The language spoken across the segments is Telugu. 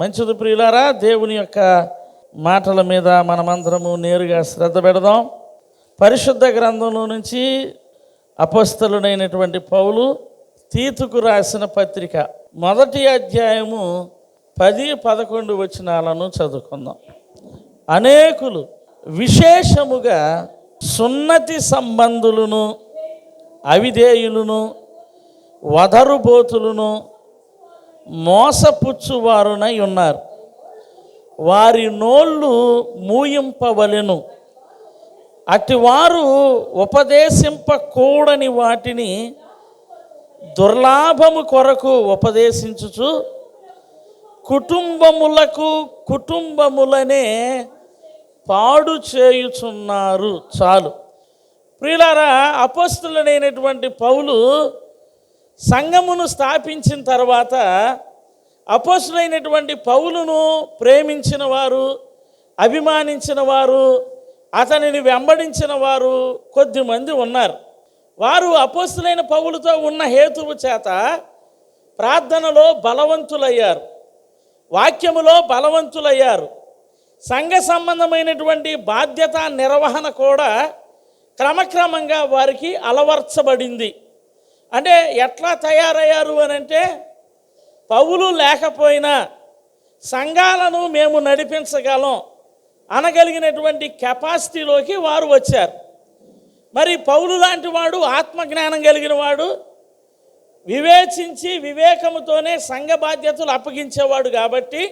మంచిది ప్రియులారా, దేవుని యొక్క మాటల మీద మనమందరము నేరుగా శ్రద్ధ పెడదాం. పరిశుద్ధ గ్రంథంలో నుంచి అపొస్తలుడైనటువంటి పౌలు తీతుకు రాసిన పత్రిక 1వ అధ్యాయము 10-11 వచనాలను చదువుకుందాం. అనేకులు విశేషముగా సున్నతి సంబంధులను, అవిధేయులను, వదరుబోతులను, మోసపుచ్చువారునై ఉన్నారు. వారి నోళ్ళు మూయింపవలెను. అటివారు ఉపదేశింపకూడని వాటిని దుర్లాభము కొరకు ఉపదేశించుచు కుటుంబములనే పాడు చేయుచున్నారు. చాలు ప్రియులారా, అపొస్తలుడైనటువంటి పౌలు సంఘమును స్థాపించిన తర్వాత అపొస్తలుడైనటువంటి పౌలును ప్రేమించిన వారు, అభిమానించిన వారు, అతనిని వెంబడించిన వారు కొద్దిమంది ఉన్నారు. వారు అపొస్తలుడైన పౌలుతో ఉన్న హేతువు చేత ప్రార్థనలో బలవంతులయ్యారు, వాక్యములో బలవంతులయ్యారు. సంఘ సంబంధమైనటువంటి బాధ్యత నిర్వహణ కూడా క్రమక్రమంగా వారికి అలవర్చబడింది. అంటే ఎట్లా తయారయ్యారు అని అంటే, పౌలు లేకపోయినా సంఘాలను మేము నడిపించగలం అనగలిగినటువంటి కెపాసిటీలోకి వారు వచ్చారు. మరి పౌలు లాంటి వాడు ఆత్మజ్ఞానం కలిగిన వాడు, వివేచించి వివేకముతోనే సంఘ బాధ్యతలు అప్పగించేవాడు. కాబట్టి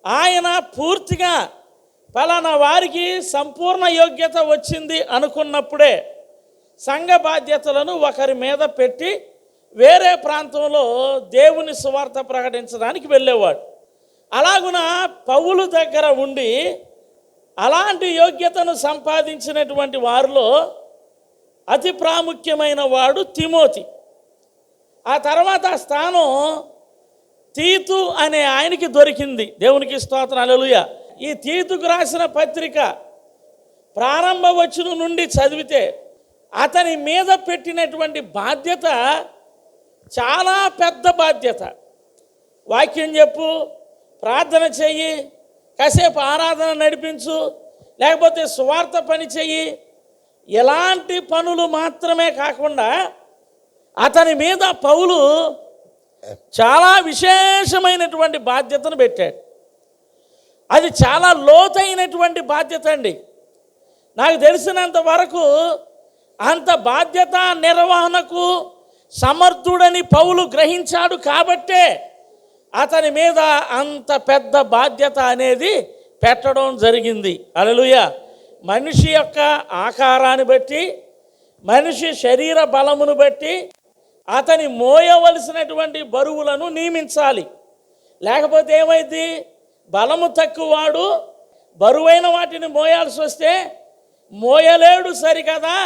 ఆయన పూర్తిగా ఫలానా వారికి సంపూర్ణ యోగ్యత వచ్చింది అనుకున్నప్పుడే సంఘ బాధ్యతలను ఒకరి మీద పెట్టి వేరే ప్రాంతంలో దేవుని సువార్త ప్రకటించడానికి వెళ్ళేవాడు. అలాగున పౌలు దగ్గర ఉండి అలాంటి యోగ్యతను సంపాదించినటువంటి వారిలో అతి ప్రాముఖ్యమైన వాడు తిమోతి. ఆ తర్వాత ఆ స్థానం తీతు అనే ఆయనకి దొరికింది. దేవునికి స్తోత్రం, హల్లెలూయా. ఈ తీతుకు రాసిన పత్రిక ప్రారంభ వచనం నుండి చదివితే అతని మీద పెట్టినటువంటి బాధ్యత చాలా పెద్ద బాధ్యత. వాక్యం చెప్పు, ప్రార్థన చెయ్యి, కాసేపు ఆరాధన నడిపించు, లేకపోతే సువార్త పని చెయ్యి, ఎలాంటి పనులు మాత్రమే కాకుండా అతని మీద పౌలు చాలా విశేషమైనటువంటి బాధ్యతను పెట్టాడు. అది చాలా లోతైనటువంటి బాధ్యత అండి. నాకు తెలిసినంత వరకు అంత బాధ్యత నిర్వహణకు సమర్థుడని పౌలు గ్రహించాడు. కాబట్టే అతని మీద అంత పెద్ద బాధ్యత అనేది పెట్టడం జరిగింది. హల్లెలూయా. మనిషి యొక్క ఆకారాన్ని బట్టి, మనిషి శరీర బలమును బట్టి అతని మోయవలసినటువంటి బరువులను నియమించాలి. లేకపోతే ఏమైంది, బలము తక్కువవాడు బరువైన వాటిని మోయాల్సి వస్తే మోయలేడు సరికదా,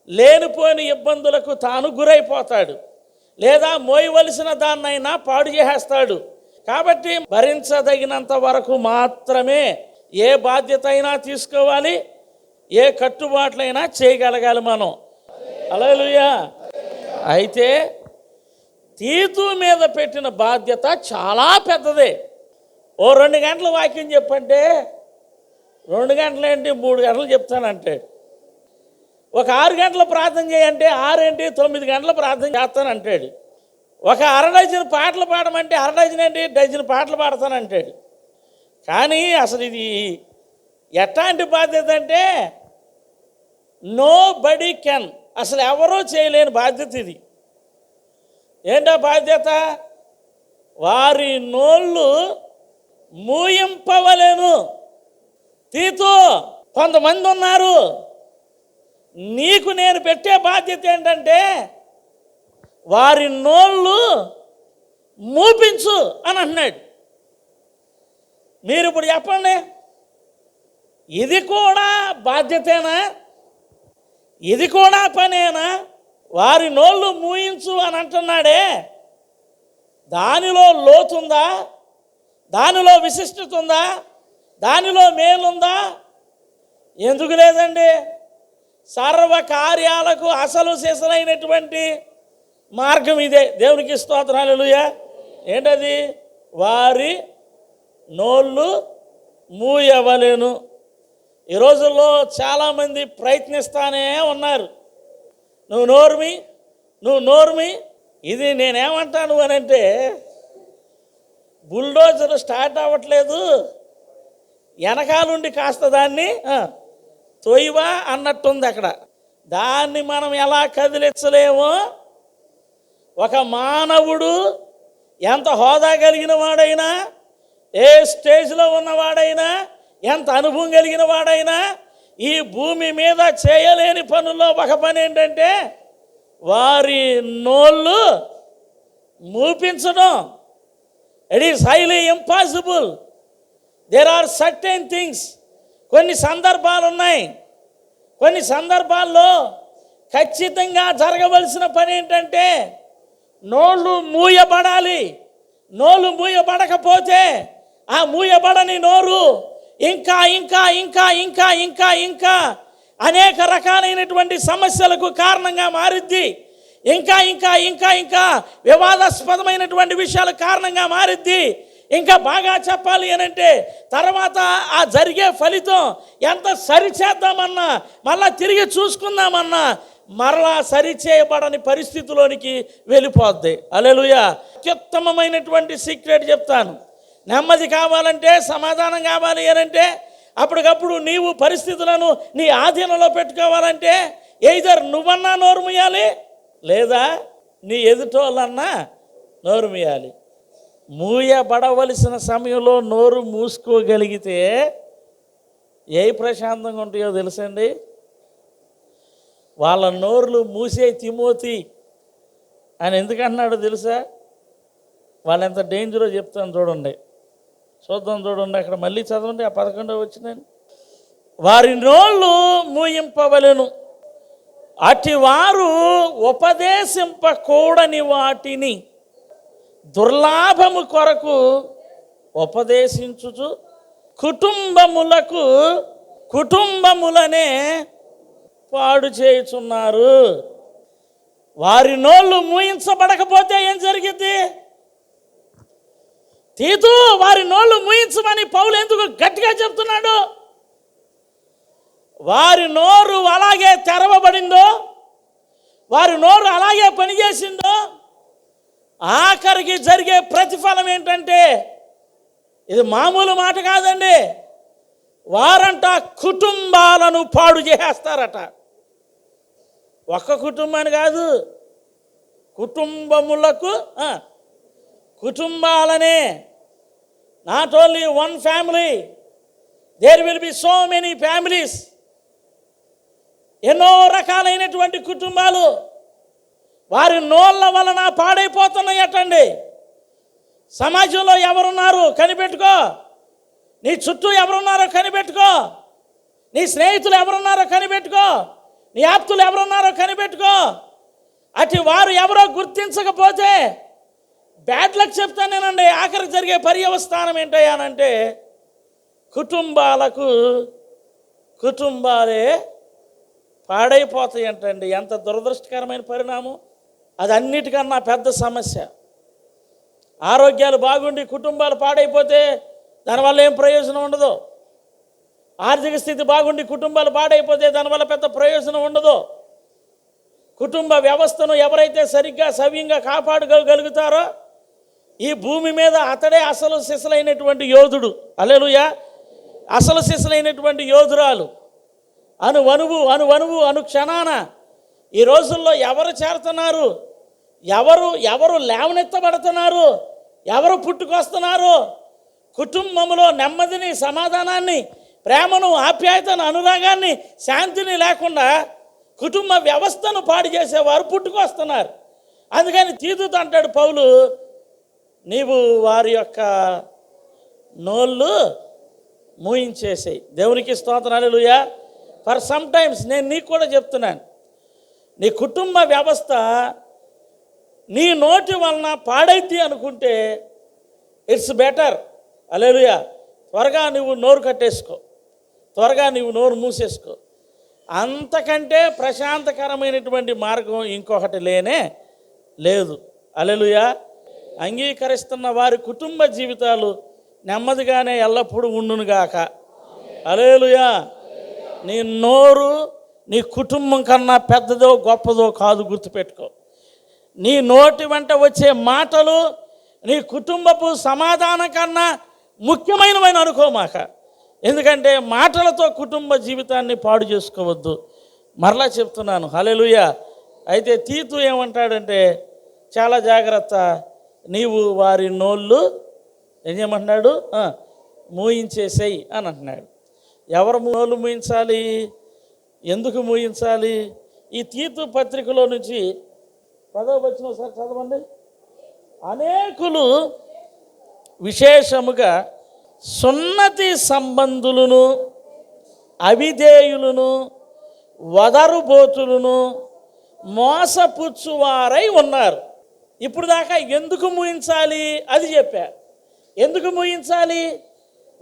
లేనిపోని ఇబ్బందులకు తాను గురైపోతాడు, లేదా మోయవలసిన దాన్నైనా పాడు చేసేస్తాడు. కాబట్టి భరించదగినంత వరకు మాత్రమే ఏ బాధ్యత అయినా తీసుకోవాలి, ఏ కట్టుబాట్లైనా చేయగలగాలి మనం. హల్లెలూయా. అయితే తీతు మీద పెట్టిన బాధ్యత చాలా పెద్దదే. ఓ 2 గంటల వాక్యం చెప్పంటే 2 గంటలేంటి 3 గంటలు చెప్తానంటే, ఒక 6 గంటల ప్రార్థన చేయంటే 6 ఏంటి 9 గంటల ప్రార్థన చేస్తానంటాడు. ఒక 1/2 డజన్ పాటలు పాడమంటే 1/2 డజన్ ఏంటి డజన్ పాటలు పాడతానంటాడు. కానీ అసలు ఇది ఎట్లాంటి బాధ్యత అంటే నో బడీ కెన్, అసలు ఎవరూ చేయలేని బాధ్యత ఇది. ఏంటో బాధ్యత? వారి నోళ్ళు మూయింపవలేను. తీతు, కొంతమంది ఉన్నారు, నీకు నేను పెట్టే బాధ్యత ఏంటంటే వారి నోళ్ళు మూపించు అని అన్నాడు. మీరు ఇప్పుడు చెప్పండి, ఇది కూడా బాధ్యతేనా? ఇది కూడా పనేనా? వారి నోళ్ళు మూయించు అని అంటున్నాడే, దానిలో లోతుందా? దానిలో విశిష్టత ఉందా? దానిలో మేలుందా? ఎందుకు లేదండి. సర్వ కార్యాలకు అసలు సిసలైనటువంటి మార్గం ఇదే. దేవునికి స్తోత్రం, హల్లెలూయా. ఏంటది? వారి నోళ్ళు మూయవలెను. ఈ రోజుల్లో చాలామంది ప్రయత్నిస్తానే ఉన్నారు. నువ్వు నోరుమి. ఇది నేనేమంటాను అని అంటే, బుల్డోజర్ స్టార్ట్ అవ్వట్లేదు, వెనకాలుండి కాస్త దాన్ని తొయ్యవా అన్నట్టుంది అక్కడ. దాన్ని మనం ఎలా కదిలించలేమో, ఒక మానవుడు ఎంత హోదా కలిగిన వాడైనా, ఏ స్టేజ్లో ఉన్నవాడైనా, ఎంత అనుభవం కలిగిన వాడైనా, ఈ భూమి మీద చేయలేని పనుల్లో ఒక పని ఏంటంటే వారి నోళ్ళు మూపించడం. It is highly impossible. There are certain things. కొన్ని సందర్భాలు ఉన్నాయి, కొన్ని సందర్భాల్లో ఖచ్చితంగా జరగవలసిన పని ఏంటంటే నోళ్ళు మూయబడాలి. నోళ్ళు మూయబడకపోతే ఆ మూయబడని నోరు ఇంకా ఇంకా ఇంకా ఇంకా ఇంకా ఇంకా అనేక రకాలైనటువంటి సమస్యలకు కారణంగా మారిద్ది. ఇంకా ఇంకా ఇంకా ఇంకా వివాదాస్పదమైనటువంటి విషయాలకు కారణంగా మారిద్ది. ఇంకా బాగా చెప్పాలి అని అంటే తర్వాత ఆ జరిగే ఫలితం ఎంత సరిచేద్దామన్నా, మళ్ళా తిరిగి చూసుకుందామన్నా మరలా సరిచేయబడని పరిస్థితిలోనికి వెళ్ళిపోద్ది. హల్లెలూయా. అత్యుత్తమమైనటువంటి సీక్రెట్ చెప్తాను. నెమ్మది కావాలంటే, సమాధానం కావాలి అని అంటే, అప్పటికప్పుడు నీవు పరిస్థితులను నీ ఆధీనంలో పెట్టుకోవాలంటే ఎయిదర్ నువ్వన్నా నోరు మూయాలి, లేదా నీ ఎదుటోళ్ళన్నా నోరు మూయాలి. మూయబడవలసిన సమయంలో నోరు మూసుకోగలిగితే ఏ ప్రశాంతంగా ఉంటాయో తెలుసండి. వాళ్ళ నోరులు మూసే తిమోతి అని ఎందుకంటున్నాడో తెలుసా? వాళ్ళు ఎంత డేంజరో చెప్తాను చూడండి. చూడండి అక్కడ మళ్ళీ చదవండి, ఆ 11వ వచనాన్ని. వారి నోళ్ళు మూయింపవలెను, అటి వారు ఉపదేశింపకూడని వాటిని దుర్లాభము కొరకు ఉపదేశించుచు కుటుంబములనే పాడు చేయుచున్నారు. వారి నోళ్ళు మూయించబడకపోతే ఏం జరిగింది? తీతు, వారి నోళ్ళు మూయించమని పౌలు ఎందుకు గట్టిగా చెప్తున్నాడు? వారి నోరు అలాగే తెరవబడిందో, వారి నోరు అలాగే పనిచేసిందో, ఆఖరికి జరిగే ప్రతిఫలం ఏంటంటే ఇది మామూలు మాట కాదండి. వారంట కుటుంబాలను పాడు చేసేస్తారట. ఒక్క కుటుంబాన్ని కాదు, కుటుంబాలనే. Not only one family, there will be so many families. ఎన్నో రకాలైనటువంటి కుటుంబాలు వారి నోళ్ళ వలన పాడైపోతున్నాయటండి. సమాజంలో ఎవరున్నారు కనిపెట్టుకో, నీ చుట్టూ ఎవరున్నారో కనిపెట్టుకో, నీ స్నేహితులు ఎవరున్నారో కనిపెట్టుకో, నీ ఆప్తులు ఎవరున్నారో కనిపెట్టుకో. అటు వారు ఎవరో గుర్తించకపోతే బ్యాడ్ లక్ చెప్తానేనండి. ఆఖరికి జరిగే పర్యవస్థానం ఏంటయ్యానంటే కుటుంబాలే పాడైపోతాయి అంటండి. ఎంత దురదృష్టకరమైన పరిణామం. అది అన్నిటికన్నా పెద్ద సమస్య. ఆరోగ్యాలు బాగుండి కుటుంబాలు పాడైపోతే దానివల్ల ఏం ప్రయోజనం ఉండదు. ఆర్థిక స్థితి బాగుండి కుటుంబాలు పాడైపోతే దానివల్ల పెద్ద ప్రయోజనం ఉండదు. కుటుంబ వ్యవస్థను ఎవరైతే సరిగ్గా సవ్యంగా కాపాడుకోగలుగుతారో ఈ భూమి మీద అతడే అసలు సిసలైనటువంటి యోధుడు. హల్లెలూయా. అసలు సిసలైనటువంటి యోధురాలు. అను క్షణాన ఈ రోజుల్లో ఎవరు చేరుతున్నారు, ఎవరు లేవనెత్తబడుతున్నారు, ఎవరు పుట్టుకొస్తున్నారు, కుటుంబంలో నెమ్మదిని, సమాధానాన్ని, ప్రేమను, ఆప్యాయతను, అనురాగాన్ని, శాంతిని లేకుండా కుటుంబ వ్యవస్థను పాడు చేసేవారు పుట్టుకొస్తున్నారు. అందుకని తీతుతో అంటాడు పౌలు, నీవు వారి యొక్క నోళ్ళు మూయించేసేయి. దేవునికి స్తోత్రం. హల్లెలూయా. ఫర్ సమ్ టైమ్స్ నేను నీకు కూడా చెప్తున్నాను, నీ కుటుంబ వ్యవస్థ నీ నోటి వలన పాడైద్ది అనుకుంటే ఇట్స్ బెటర్. హల్లెలూయా. త్వరగా నువ్వు నోరు కట్టేసుకో, త్వరగా నువ్వు నోరు మూసేసుకో. అంతకంటే ప్రశాంతకరమైనటువంటి మార్గం ఇంకొకటి లేదు. హల్లెలూయా. అంగీకరిస్తున్న వారి కుటుంబ జీవితాలు నెమ్మదిగానే ఎల్లప్పుడూ ఉండునుగాక. హల్లెలూయా. నీ నోరు నీ కుటుంబం కన్నా పెద్దదో గొప్పదో కాదు, గుర్తుపెట్టుకో. నీ నోటి వెంట వచ్చే మాటలు నీ కుటుంబపు సమాధానం కన్నా ముఖ్యమైనవని అనుకోమాక. ఎందుకంటే మాటలతో కుటుంబ జీవితాన్ని పాడు చేసుకోవద్దు. మరలా చెప్తున్నాను. హల్లెలూయా. అయితే తీతు ఏమంటాడంటే, చాలా జాగ్రత్త, నీవు వారి నోళ్ళు ఏం చేయమంటున్నాడు, మూయించేసేయి అని అంటున్నాడు. ఎవరు నోళ్ళు మూయించాలి, ఎందుకు మూయించాలి? ఈ తీతు పత్రికలో నుంచి 10వ వచనం ఒకసారి చదవండి. అనేకులు విశేషముగా సున్నతి సంబంధులను, అవిధేయులను, వదరుబోతులను, మోసపుచ్చువారై ఉన్నారు. ఇప్పుడు దాకా ఎందుకు మూయించాలి అది చెప్పా. ఎందుకు మూయించాలి?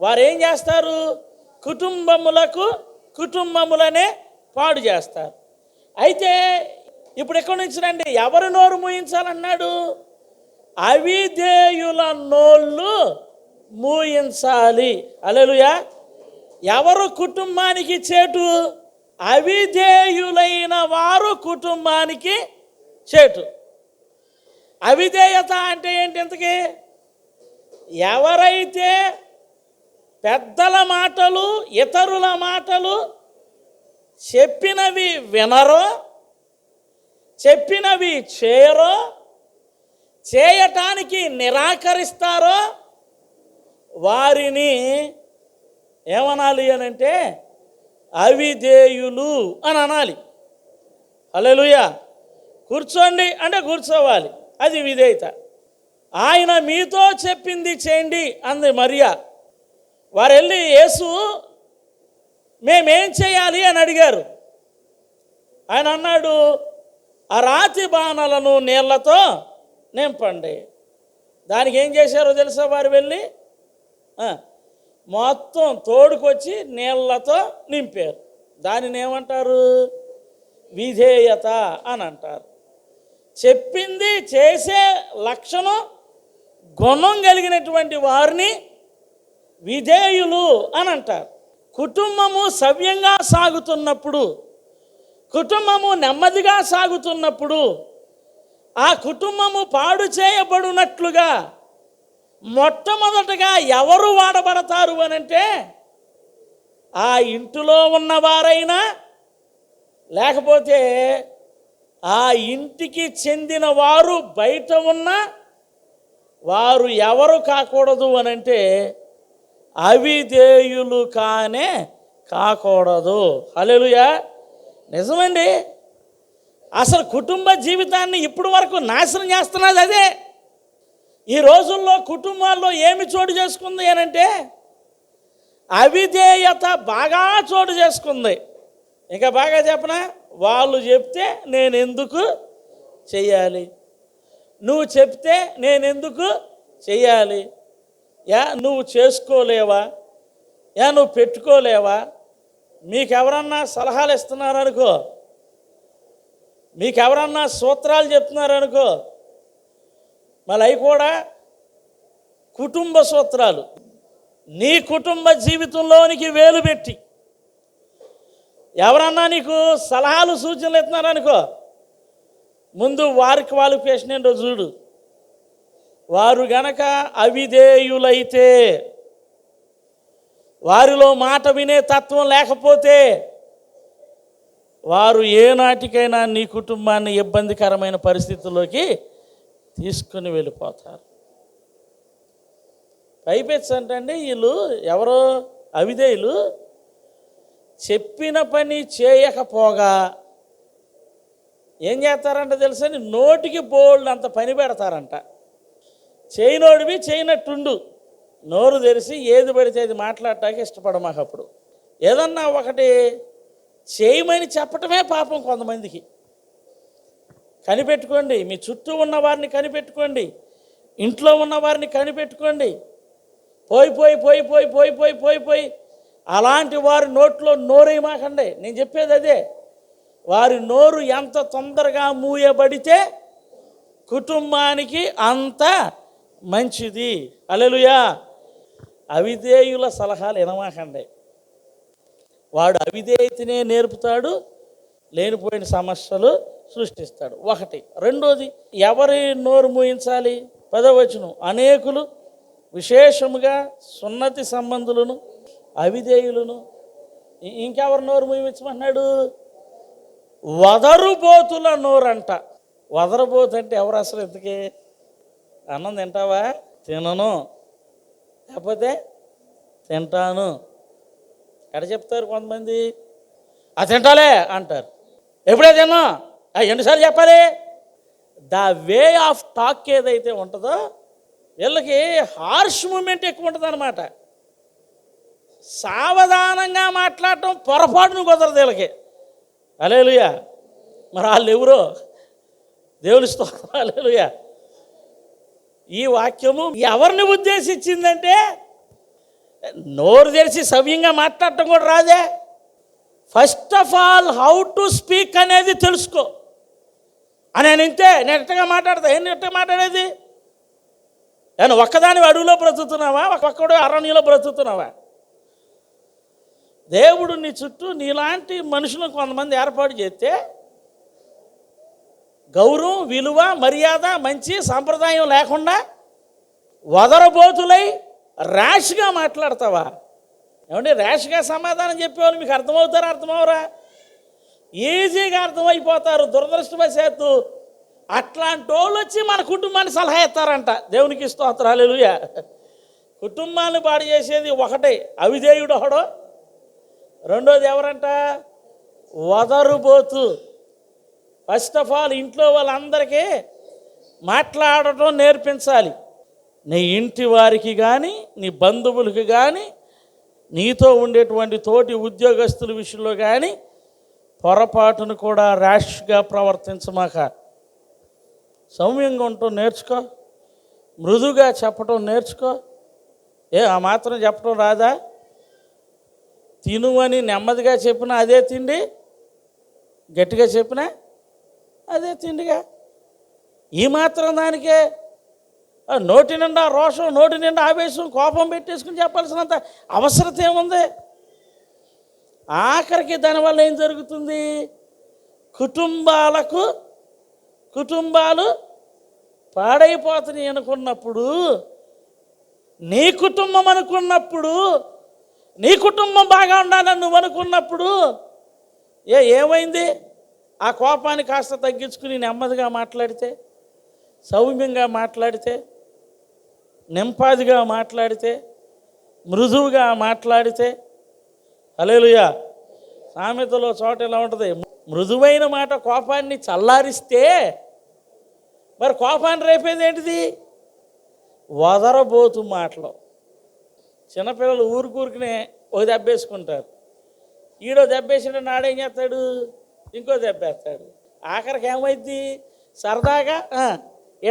వారు ఏం చేస్తారు? కుటుంబములనే పాడు చేస్తారు. అయితే ఇప్పుడు ఎక్కడి నుంచి రండి, ఎవరి నోరు మూయించాలన్నాడు? అవిధేయుల నోళ్ళు మూయించాలి. హల్లెలూయా. ఎవరు కుటుంబానికి చేటు? అవిధేయులైన వారు కుటుంబానికి చేటు. అవిధేయత అంటే ఏంటి? ఇంతకీ ఎవరైతే పెద్దల మాటలు, ఇతరుల మాటలు చెప్పినవి వినరో, చెప్పినవి చేయరో, చేయటానికి నిరాకరిస్తారో వారిని ఏమనాలి అని అంటే అవిధేయులు అని అనాలి. హల్లెలూయా. కూర్చోండి అంటే కూర్చోవాలి, అది విధేయత. ఆయన మీతో చెప్పింది చేయండి అంది మరియా. వారు వెళ్ళి యేసు మేమేం చేయాలి అని అడిగారు. ఆయన అన్నాడు, ఆ రాతి బాణలను నీళ్లతో నింపండి. దానికి ఏం చేశారో తెలుసా? వారు వెళ్ళి మొత్తం తోడుకొచ్చి నీళ్లతో నింపారు. దానిని ఏమంటారు? విధేయత అని అంటారు. చెప్పింది చేసే లక్షణం, గుణం కలిగినటువంటి వారిని విధేయులు అని అంటారు. కుటుంబము సవ్యంగా సాగుతున్నప్పుడు, కుటుంబము నెమ్మదిగా సాగుతున్నప్పుడు, ఆ కుటుంబము పాడు చేయబడినట్లుగా మొట్టమొదటగా ఎవరు వాడబడతారు అనంటే ఆ ఇంటిలో ఉన్నవారైనా, లేకపోతే ఆ ఇంటికి చెందిన వారు బయట ఉన్న వారు ఎవరు కాకూడదు అనంటే అవిధేయులు కాకూడదు. హల్లెలూయా. నిజమండి. అసలు కుటుంబ జీవితాన్ని ఇప్పుడు వరకు నాశనం చేస్తున్నది అదే. ఈ రోజుల్లో కుటుంబాల్లో ఏమి చోటు చేసుకుంది అనంటే అవిధేయత బాగా చోటు చేసుకుంది. ఇంకా బాగా చెప్పనా, వాళ్ళు చెప్తే నేను ఎందుకు చెయ్యాలి, నువ్వు చెప్తే నేను ఎందుకు చెయ్యాలి, నువ్వు చేసుకోలేవా, నువ్వు పెట్టుకోలేవా, మీకెవరన్నా సలహాలు ఇస్తున్నారనుకో, మీకెవరన్నా సూత్రాలు చెప్తున్నారనుకో, మళ్ళీ అవి కూడా కుటుంబ సూత్రాలు. నీ కుటుంబ జీవితంలోనికి వేలు పెట్టి ఎవరన్నా నీకు సలహాలు సూచనలు ఇస్తున్నారనుకో, ముందు వారి క్వాలిఫికేషన్ ఏంటో చూడు. వారు గనక అవిధేయులైతే, వారిలో మాట వినే తత్వం లేకపోతే, వారు ఏనాటికైనా నీ కుటుంబాన్ని ఇబ్బందికరమైన పరిస్థితుల్లోకి తీసుకుని వెళ్ళిపోతారు. పైపెచ్చంటండి వీళ్ళు ఎవరో అవిధేయులు చెప్పిన పని చేయకపోగా ఏం చేస్తారంట తెలుసా? నోటికి బోల్డ్ అంత పని పెడతారంట. చేయనోడివి చేయనట్టుండు, నోరు తెరిచి ఏది పడితే అది మాట్లాడటానికి ఇష్టపడమాక. అప్పుడు ఏదన్నా ఒకటి చేయమని చెప్పటమే పాపం కొంతమందికి. కనిపెట్టుకోండి, మీ చుట్టూ ఉన్న వారిని కనిపెట్టుకోండి, ఇంట్లో ఉన్న వారిని కనిపెట్టుకోండి. పోయి పోయి పోయి పోయి పోయి పోయి పోయి పోయి అలాంటి వారి నోట్లో నోరేయమాకండి. నేను చెప్పేది అదే. వారి నోరు ఎంత తొందరగా మూయబడితే కుటుంబానికి అంత మంచిది. హల్లెలూయా. అవిధేయుల సలహాలు వినమాకండి. వాడు అవిధేయతనే నేర్పుతాడు, లేనిపోయిన సమస్యలు సృష్టిస్తాడు. ఒకటి. రెండోది, ఎవరి నోరు మూయించాలి? 10వ వచనం, అనేకులు విశేషముగా సున్నతి సంబంధులను అవిధేయులను. ఇంకెవరి నోరు మూయించమన్నాడు? వదరుబోతుల నోరంట. వదరబోతు అంటే ఎవరు అసలు? ఇంతకీ అన్నం తింటావా? తినను. లేకపోతే తింటాను. ఎక్కడ చెప్తారు కొంతమంది? అది తింటాలే అంటారు. ఎప్పుడే తిన్నా? ఎన్నిసార్లు చెప్పాలి? ద వే ఆఫ్ టాక్ ఏదైతే ఉంటుందో వీళ్ళకి హార్ష్ మూమెంట్ ఎక్కువ ఉంటుంది అన్నమాట. సావధానంగా మాట్లాడటం పొరపాటును కుదరదు వీళ్ళకి. హల్లెలూయా. మరి వాళ్ళు ఎవరో దేవుని స్తోత్రం. హల్లెలూయా. ఈ వాక్యము ఎవరిని ఉద్దేశించిందంటే, నోరు తెరిచి సవ్యంగా మాట్లాడటం కూడా రాదే. First of all how to speak అనేది తెలుసుకో. నేను ఇంతే, నేను ఎట్టగా మాట్లాడతా. ఏం ఎట్టగా మాట్లాడేది? నేను ఒక్కదాని అడవిలో బ్రతుకుతున్నావా? ఒక్కడు అరణ్యంలో బ్రతుకుతున్నావా? దేవుడు నీ చుట్టూ నీలాంటి మనుషులను కొంతమంది ఏర్పాటు చేస్తే గౌరవం, విలువ, మర్యాద, మంచి సాంప్రదాయం లేకుండా వదరబోతులై ర్యాష్గా మాట్లాడతావా? ఏమంటే ర్యాష్గా సమాధానం చెప్పేవాళ్ళు మీకు అర్థమవుతారా? అర్థమవరా? ఈజీగా అర్థమైపోతారు. దురదృష్టవశాత్తు అట్లాంటి వాళ్ళు వచ్చి మన కుటుంబాన్ని సలహా ఇస్తారంట. దేవునికి స్తోత్రం. హల్లెలూయా. కుటుంబాన్ని పాడు చేసేది ఒకటే, అవిధేయుడు ఒకడో. రెండోది ఎవరంట? వదరుబోతు. ఫస్ట్ ఆఫ్ ఆల్ ఇంట్లో వాళ్ళందరికీ మాట్లాడటం నేర్పించాలి. నీ ఇంటి వారికి కానీ, నీ బంధువులకి కానీ, నీతో ఉండేటువంటి తోటి ఉద్యోగస్తుల విషయంలో కానీ పొరపాటును కూడా ర్యాష్గా ప్రవర్తించమాక. సౌమ్యంగా ఉండటం నేర్చుకో, మృదుగా చెప్పటం నేర్చుకో. ఆ మాత్రం చెప్పడం రాదా? తిను అని నెమ్మదిగా చెప్పినా అదే తిండి, గట్టిగా చెప్పినా అదే తిండిగా. ఈ మాత్రం దానికే నోటి నిండా రోషం, నోటి నిండా ఆవేశం, కోపం పెట్టేసుకుని చెప్పాల్సినంత అవసరం ఏముంది? ఆఖరికి దానివల్ల ఏం జరుగుతుంది? కుటుంబాలు పాడైపోతున్నాయి అనుకున్నప్పుడు, నీ కుటుంబం అనుకున్నప్పుడు, నీ కుటుంబం బాగా ఉండాలని నువ్వు అనుకున్నప్పుడు ఏమైంది? ఆ కోపాన్ని కాస్త తగ్గించుకుని నెమ్మదిగా మాట్లాడితే, సౌమ్యంగా మాట్లాడితే, నెంపాదిగా మాట్లాడితే, మృదువుగా మాట్లాడితే. హల్లెలూయా. సామెతలో చోట ఎలా ఉంటుంది? మృదువైన మాట కోపాన్ని చల్లారిస్తే, మరి కోపాన్ని రేపేది ఏంటిది? వదరబోతు మాటలు. చిన్నపిల్లలు ఊరికూరికినే ఒక దెబ్బేసుకుంటారు. ఈడో దెబ్బేసిన నాడేం చేస్తాడు? ఇంకో దెబ్బేస్తాడు. ఆఖరికి ఏమైంది? సరదాగా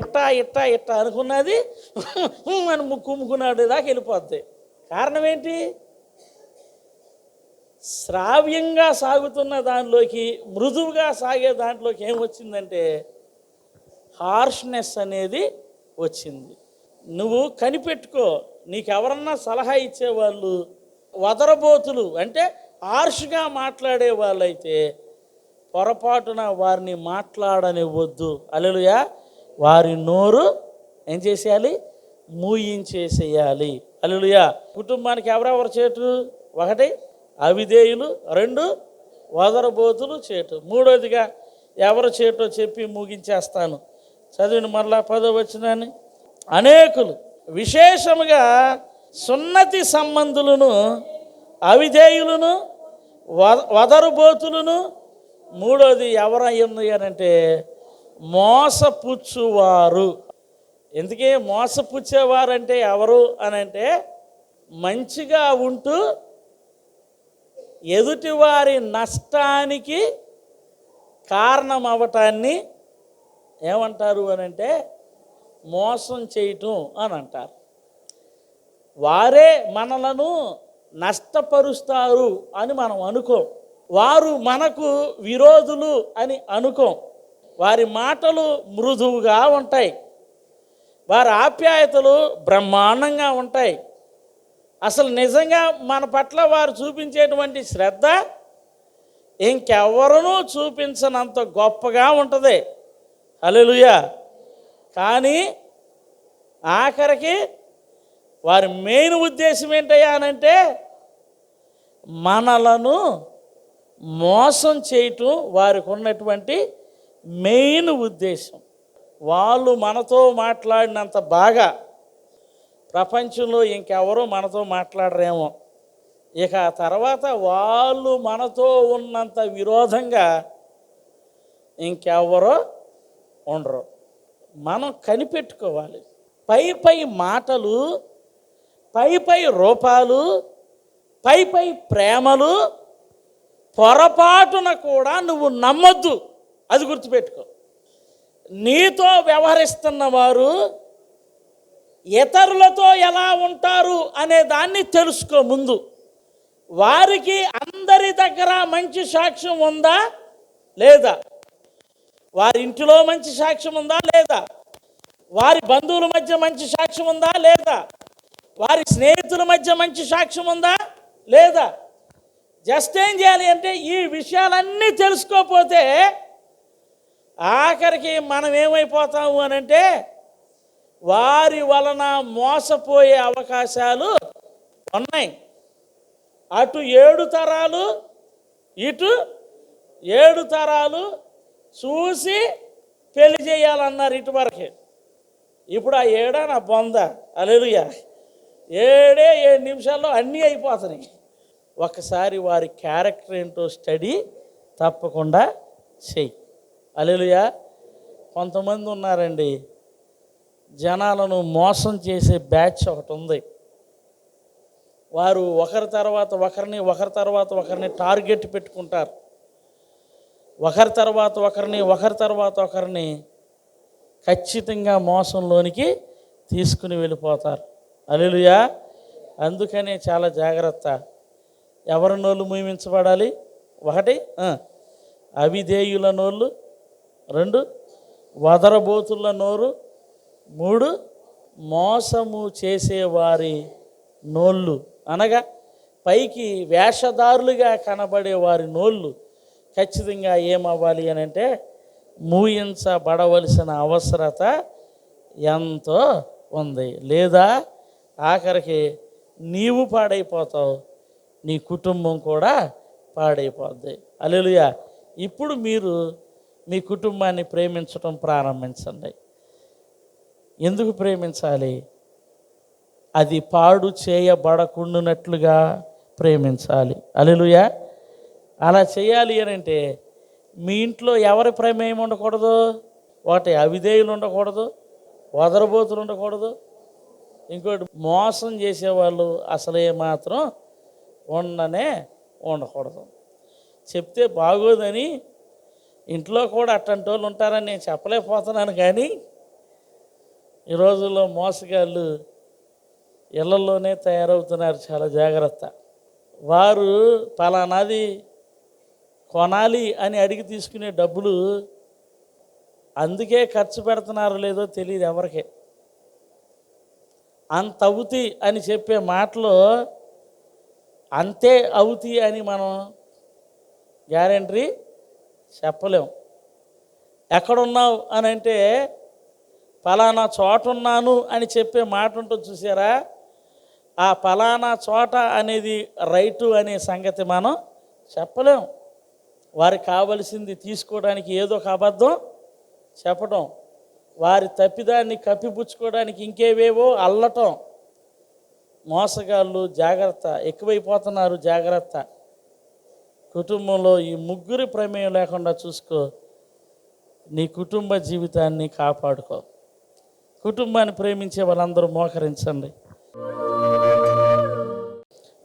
ఇట్టా అనుకున్నది అని ముక్కుముకున్నాడు దాకా వెళ్ళిపోద్ది. కారణం ఏంటి? శ్రావ్యంగా సాగుతున్న దానిలోకి, మృదువుగా సాగే దాంట్లోకి ఏమొచ్చిందంటే హార్ష్నెస్ అనేది వచ్చింది. నువ్వు కనిపెట్టుకో, నీకెవరన్నా సలహా ఇచ్చేవాళ్ళు వదరబోతులు అంటే హార్ష్గా మాట్లాడే వాళ్ళైతే పొరపాటున వారిని మాట్లాడనివ్వద్దు. హల్లెలూయా. వారి నోరు ఏం చేసేయాలి? మూయించేసేయాలి. హల్లెలూయా. కుటుంబానికి ఎవరెవరు చేటు? ఒకటి అవిధేయులు, రెండు వదరబోతులు చేటు. మూడోదిగా ఎవరు చేటో చెప్పి ముగించేస్తాను. చదివిన మరలా 10వ వచనాన్ని. అనేకులు విశేషముగా సున్నతి సంబంధులను అవిధేయులను వదరుబోతులను. మూడోది ఎవరయ్యింది అంటే మోసపుచ్చువారు. ఎందుకే మోసపుచ్చేవారంటే ఎవరు అని అంటే, మంచిగా ఉంటూ ఎదుటివారి నష్టానికి కారణం అవటాన్ని ఏమంటారు అని అంటే మోసం చేయటం అని అంటారు. వారే మనలను నష్టపరుస్తారు అని మనం అనుకోం. వారు మనకు విరోధులు అని అనుకోం. వారి మాటలు మృదువుగా ఉంటాయి, వారి ఆప్యాయతలు బ్రహ్మాండంగా ఉంటాయి, అసలు నిజంగా మన పట్ల వారు చూపించేటువంటి శ్రద్ధ ఇంకెవరూ చూపించనంత గొప్పగా ఉంటుంది. హల్లెలూయా. కానీ ఆఖరికి వారి మెయిన్ ఉద్దేశం ఏంటయ్యా అనంటే మనలను మోసం చేయటం వారికి ఉన్నటువంటి మెయిన్ ఉద్దేశం. వాళ్ళు మనతో మాట్లాడినంత బాగా ప్రపంచంలో ఇంకెవరూ మనతో మాట్లాడరేమో. ఇక ఆ తర్వాత వాళ్ళు మనతో ఉన్నంత విరోధంగా ఇంకెవరో ఉండరు. మనం కనిపెట్టుకోవాలి. పై పై మాటలు, పై పై రూపాలు, పై పై ప్రేమలు పొరపాటున కూడా నువ్వు నమ్మొద్దు. అది గుర్తుపెట్టుకో. నీతో వ్యవహరిస్తున్న వారు ఇతరులతో ఎలా ఉంటారు అనే దాన్ని తెలుసుకో ముందు. వారికి అందరి దగ్గర మంచి సాక్ష్యం ఉందా లేదా? వారి ఇంటిలో మంచి సాక్ష్యం ఉందా లేదా? వారి బంధువుల మధ్య మంచి సాక్ష్యం ఉందా లేదా? వారి స్నేహితుల మధ్య మంచి సాక్ష్యం ఉందా లేదా? జస్ట్ ఏం చేయాలి అంటే ఈ విషయాలన్నీ తెలుసుకోకపోతే ఆఖరికి మనం ఏమైపోతాము అనంటే వారి వలన మోసపోయే అవకాశాలు ఉన్నాయి. అటు 7 తరాలు, ఇటు 7 తరాలు చూసి పెళ్లి చేయాలన్నారు ఇటువరకే. ఇప్పుడు ఆ 7 నా బొంద. హల్లెలూయా. 7 నిమిషాల్లో అన్నీ అయిపోతున్నాయి. ఒకసారి వారి క్యారెక్టర్ ఏంటో స్టడీ తప్పకుండా చెయ్యి. హల్లెలూయా. కొంతమంది ఉన్నారండి, జనాలను మోసం చేసే బ్యాచ్ ఒకటి ఉంది. వారు ఒకరి తర్వాత ఒకరిని టార్గెట్ పెట్టుకుంటారు. ఒకరి తర్వాత ఒకరిని ఖచ్చితంగా మోసంలోనికి తీసుకుని వెళ్ళిపోతారు. హల్లెలూయా. అందుకనే చాలా జాగ్రత్త. ఎవరి నోళ్ళు ముయించబడాలి? 1 అవిధేయుల నోళ్ళు, 2 వదరబోతుల నోరు, 3 మోసము చేసేవారి నోళ్ళు. అనగా పైకి వేషధారులుగా కనబడే వారి నోళ్ళు ఖచ్చితంగా ఏమవ్వాలి అని అంటే మూయించబడవలసిన అవసరత ఎంతో ఉంది. లేదా ఆఖరికి నీవు పాడైపోతావు, నీ కుటుంబం కూడా పాడైపోద్ది. హల్లెలూయా. ఇప్పుడు మీరు మీ కుటుంబాన్ని ప్రేమించడం ప్రారంభించండి. ఎందుకు ప్రేమించాలి? అది పాడు చేయబడకుండానట్లుగా ప్రేమించాలి. హల్లెలూయా. అలా చేయాలి అని అంటే మీ ఇంట్లో ఎవరి ప్రమేయం ఉండకూడదు? ఒకటి అవిధేయులు ఉండకూడదు, వదరబోతులు ఉండకూడదు, ఇంకోటి మోసం చేసేవాళ్ళు అసలు ఏమాత్రం ఉండకూడదు. చెప్తే బాగోదని ఇంట్లో కూడా అట్టంటి వాళ్ళు ఉంటారని నేను చెప్పలేకపోతున్నాను. కానీ ఈ రోజుల్లో మోసగాళ్ళు ఇళ్లలోనే తయారవుతున్నారు. చాలా జాగ్రత్త. వారు పలానాది కొనాలి అని అడిగి తీసుకునే డబ్బులు అందుకే ఖర్చు పెడుతున్నారో లేదో తెలియదు ఎవరికే. అంత అవుతి అని చెప్పే మాటలో అంతే అవుతి అని మనం గ్యారెంటీ చెప్పలేం. ఎక్కడున్నావు అని అంటే పలానా చోట ఉన్నాను అని చెప్పే మాట ఉంటుంది చూసారా? ఆ పలానా చోట అనేది రైటు అనే సంగతి మనం చెప్పలేం. వారికి కావలసింది తీసుకోవడానికి ఏదో ఒక అబద్ధం చెప్పటం, వారి తప్పిదాన్ని కప్పిపుచ్చుకోవడానికి ఇంకేవేవో అల్లటం. మోసగాళ్ళు జాగ్రత్త, ఎక్కువైపోతున్నారు. జాగ్రత్త. కుటుంబంలో ఈ ముగ్గురి ప్రమేయం లేకుండా చూసుకో. నీ కుటుంబ జీవితాన్ని కాపాడుకో. కుటుంబాన్ని ప్రేమించే వాళ్ళందరూ మోకరించండి.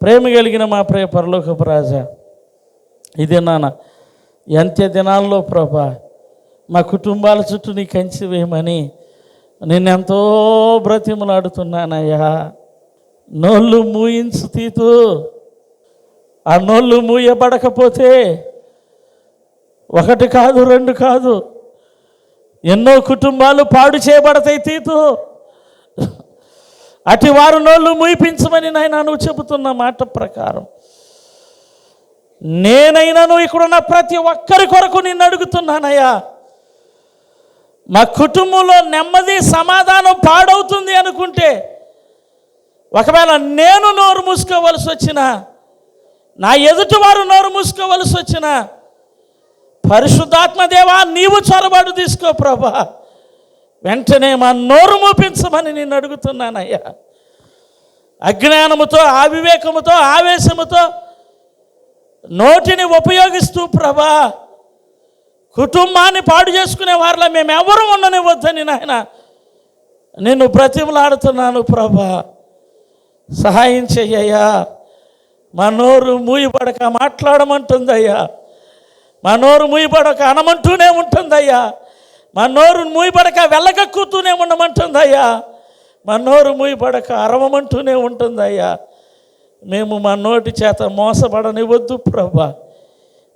ప్రేమ కలిగిన మా ప్రియ పరలోకపు రాజా, ఇదే నాన్న అంత్య దినాల్లో ప్రభా మా కుటుంబాల చుట్టూ నీ కంచి వేయమని నిన్నెంతో బ్రతిమలాడుతున్నానయ్యా. నోళ్ళు మూయించు తీతూ, ఆ నోళ్ళు మూయబడకపోతే 1 కాదు 2 కాదు ఎన్నో కుటుంబాలు పాడు చేయబడతాయి తీతూ. అటు వారు నోళ్ళు మూయించమని నాయన నువ్వు చెబుతున్న మాట ప్రకారం నేనైనాను ఇక్కడున్న ప్రతి ఒక్కరి కొరకు నిన్ను అడుగుతున్నానయ్యా. మా కుటుంబంలో నెమ్మది సమాధానం పాడవుతుంది అనుకుంటే, ఒకవేళ నేను నోరు మూసుకోవలసి వచ్చినా, నా ఎదుటి వారు నోరు మూసుకోవలసి వచ్చినా, పరిశుద్ధాత్మదేవా నీవు చొరబాటు తీసుకో ప్రభా, వెంటనే మా నోరు మూపించమని నిన్ను అడుగుతున్నానయ్యా. అజ్ఞానముతో, అవివేకముతో, ఆవేశముతో నోటిని ఉపయోగిస్తూ ప్రభా కుటుంబాన్ని పాడు చేసుకునే వారిలో మేము ఎవరు ఉండనివ్వద్దని నాయన నిన్ను బ్రతిమలాడుతున్నాను ప్రభా. సహాయం చెయ్యయ్యా. మా నోరు మూయబడక మాట్లాడమంటుందయ్యా. మా నోరు మూయబడక అనమంటూనే ఉంటుందయ్యా. మా నోరు మూయబడక వెళ్ళగక్కుతూనే ఉండమంటుందయ్యా. మా నోరు మూయబడక అరవమంటూనే ఉంటుందయ్యా. మేము మా నోటి చేత మోసపడనివద్దు ప్రభా.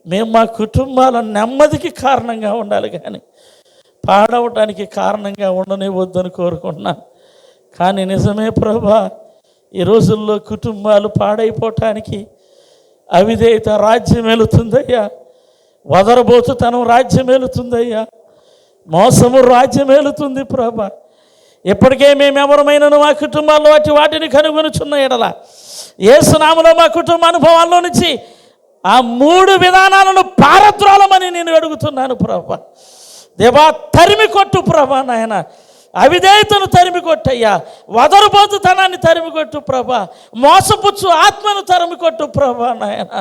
మేము మా కుటుంబాల నెమ్మదికి కారణంగా ఉండాలి, కానీ పాడవటానికి కారణంగా ఉండనివద్దని కోరుకుంటున్నాను. కానీ నిజమే ప్రభా, ఈ రోజుల్లో కుటుంబాలు పాడైపోవటానికి అవిధేయత రాజ్యం వెళుతుందయ్యా. వదరబోతుతనం రాజ్యం వెళుతుందయ్యా. మోసము రాజ్యం వెళుతుంది ప్రభా. ఇప్పటికే మేమెవరమైనా మా కుటుంబాల్లో వాటిని కనుగొనుచున్న ఎడల యేసు నామములో మా కుటుంబ అనుభవాల్లో నుంచి ఆ 3 విధానాలను పారద్రోలమని నేను అడుగుతున్నాను ప్రభా. దేవా తరిమి కొట్టు ప్రభా నాయన. అవిధేయతను తరిమి కొట్టయ్యా. వదరుబోతుతనాన్ని తరిమి కొట్టు ప్రభా. మోసపుచ్చు ఆత్మను తరిమి కొట్టు ప్రభా నాయన.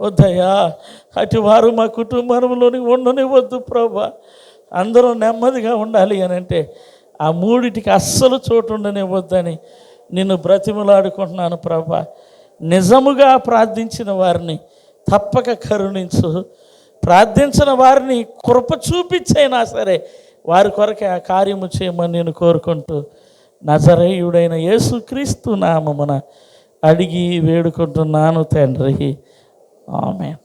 వద్దయ్యా, అటు వారు మా కుటుంబంలోని ఉండనివద్దు ప్రభా. అందరూ నెమ్మదిగా ఉండాలి అని అంటే ఆ 3టికి అస్సలు చోటు ఉండనివ్వద్దని నిన్ను బ్రతిమలాడుకుంటున్నాను ప్రభా. నిజముగా ప్రార్థించిన వారిని తప్పక కరుణించు. ప్రార్థించిన వారిని కృప చూపించైనా సరే వారి కొరకే ఆ కార్యము చేయమని నేను కోరుకుంటూ నజరేయుడైన యేసుక్రీస్తు నామమున అడిగి వేడుకుంటున్నాను తండ్రి. ఆమేన్.